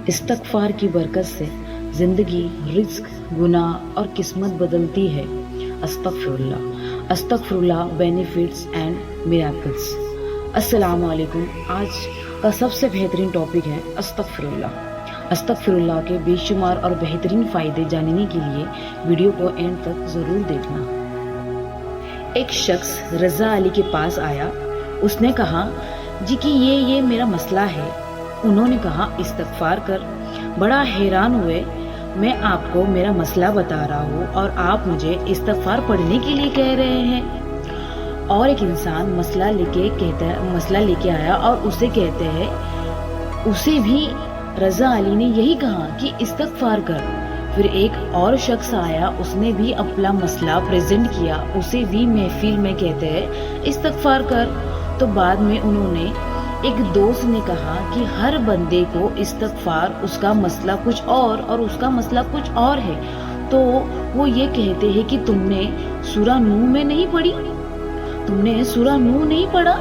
استغفار کی برکت سے زندگی، رزق، گناہ اور قسمت بدلتی ہے۔ استغفر اللہ بینیفٹس اینڈ میراکلز۔ السلام علیکم۔ آج کا سب سے بہترین ٹاپک ہے استغفر اللہ۔ استغفر اللہ کے بے شمار اور بہترین فائدے جاننے کے لیے ویڈیو کو اینڈ تک ضرور دیکھنا۔ ایک شخص رضا علی کے پاس آیا۔ اس نے کہا جی کہ یہ میرا مسئلہ ہے۔ انہوں نے کہا استغفار کر۔ بڑا حیران ہوئے، میں آپ کو میرا مسئلہ بتا رہا ہوں اور آپ مجھے استغفار پڑھنے کے لیے کہہ رہے ہیں۔ اور ایک انسان مسئلہ لے کے آیا اور اسے کہتے ہیں، اسے بھی رضا علی نے یہی کہا کہ استغفار کر۔ پھر ایک اور شخص آیا، اس نے بھی اپنا مسئلہ پریزنٹ کیا، اسے بھی محفل میں کہتے ہیں استغفار کر۔ تو بعد میں انہوں نے ایک دوست نے کہا کہ ہر بندے کو استغفار، اس کا مسئلہ کچھ اور اس کا مسئلہ کچھ اور ہے۔ تو وہ یہ کہتے ہیں کہ تم نے سورہ نوح میں نہیں پڑھی، تم نے سورہ نوح نہیں پڑھا۔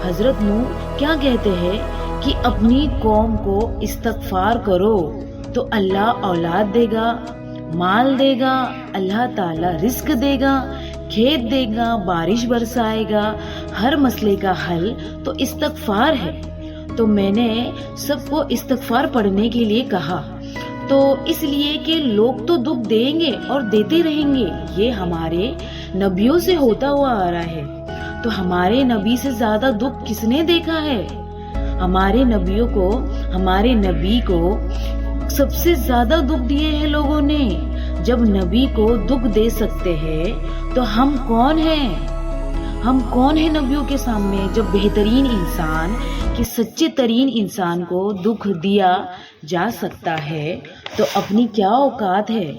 حضرت نوح کیا کہتے ہیں کہ اپنی قوم کو استغفار کرو تو اللہ اولاد دے گا، مال دے گا، اللہ تعالی رزق دے گا، کھیت دے گا، بارش برسائے گا، ہر مسئلے کا حل تو استغفار ہے۔ تو میں نے سب کو استغفار پڑھنے کے لیے کہا، تو اس لیے کہ لوگ تو دکھ دیں گے اور دیتے رہیں گے، یہ ہمارے نبیوں سے ہوتا ہوا آ رہا ہے۔ تو ہمارے نبی سے زیادہ دکھ کس نے دیکھا ہے؟ ہمارے نبی کو سب سے زیادہ دکھ دیے ہیں لوگوں نے۔ جب نبی کو دکھ دے سکتے ہیں تو ہم کون ہیں؟ ہم کون ہیں نبیوں کے سامنے؟ جب بہترین انسان کہ سچے ترین انسان کو دکھ دیا جا سکتا ہے تو اپنی کیا اوقات ہے؟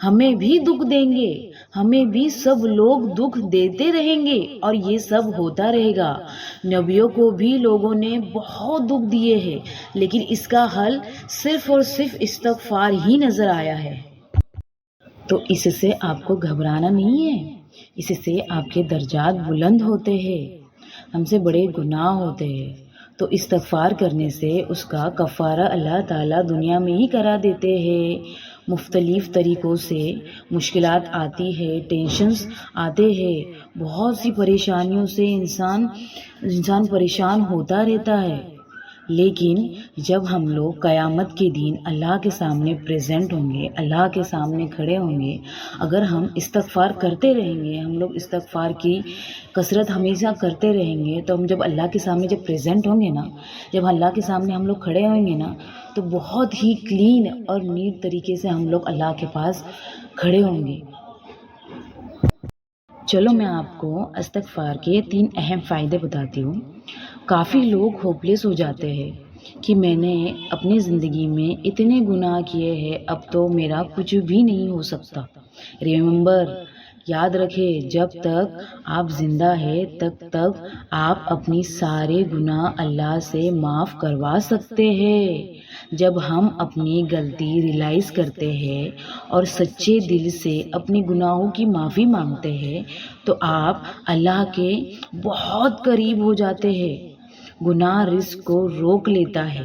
ہمیں بھی دکھ دیں گے، ہمیں بھی سب لوگ دکھ دیتے رہیں گے اور یہ سب ہوتا رہے گا۔ نبیوں کو بھی لوگوں نے بہت دکھ دیے ہیں، لیکن اس کا حل صرف اور صرف استغفار ہی نظر آیا ہے۔ تو اس سے آپ کو گھبرانا نہیں ہے، اس سے آپ کے درجات بلند ہوتے ہیں، ہم سے بڑے گناہ ہوتے ہیں۔ تو استغفار کرنے سے اس کا کفارہ اللہ تعالیٰ دنیا میں ہی کرا دیتے ہیں۔ مختلف طریقوں سے مشکلات آتی ہے، ٹینشنز آتے ہیں، بہت سی پریشانیوں سے انسان پریشان ہوتا رہتا ہے۔ لیکن جب ہم لوگ قیامت کے دن اللہ کے سامنے پریزنٹ ہوں گے، اللہ کے سامنے کھڑے ہوں گے، اگر ہم استغفار کرتے رہیں گے، ہم لوگ استغفار کی کثرت ہمیشہ کرتے رہیں گے، تو ہم جب اللہ کے سامنے جب پریزنٹ ہوں گے نا، جب اللہ کے سامنے ہم لوگ کھڑے ہوئیں گے نا، تو بہت ہی کلین اور نیٹ طریقے سے ہم لوگ اللہ کے پاس کھڑے ہوں گے۔ چلو میں آپ کو استغفار کے 3 اہم فائدے بتاتی ہوں۔ کافی لوگ ہوپلیس ہو جاتے ہیں کہ میں نے اپنی زندگی میں اتنے گناہ کیے ہیں، اب تو میرا کچھ بھی نہیں ہو سکتا۔ ریممبر، یاد رکھے، جب تک آپ زندہ ہیں تب تک آپ اپنی سارے گناہ اللہ سے معاف کروا سکتے ہیں۔ جب ہم اپنی غلطی ریئلائز کرتے ہیں اور سچے دل سے اپنے گناہوں کی معافی مانگتے ہیں تو آپ اللہ کے بہت قریب ہو جاتے ہیں۔ گناہ رزق کو روک لیتا ہے۔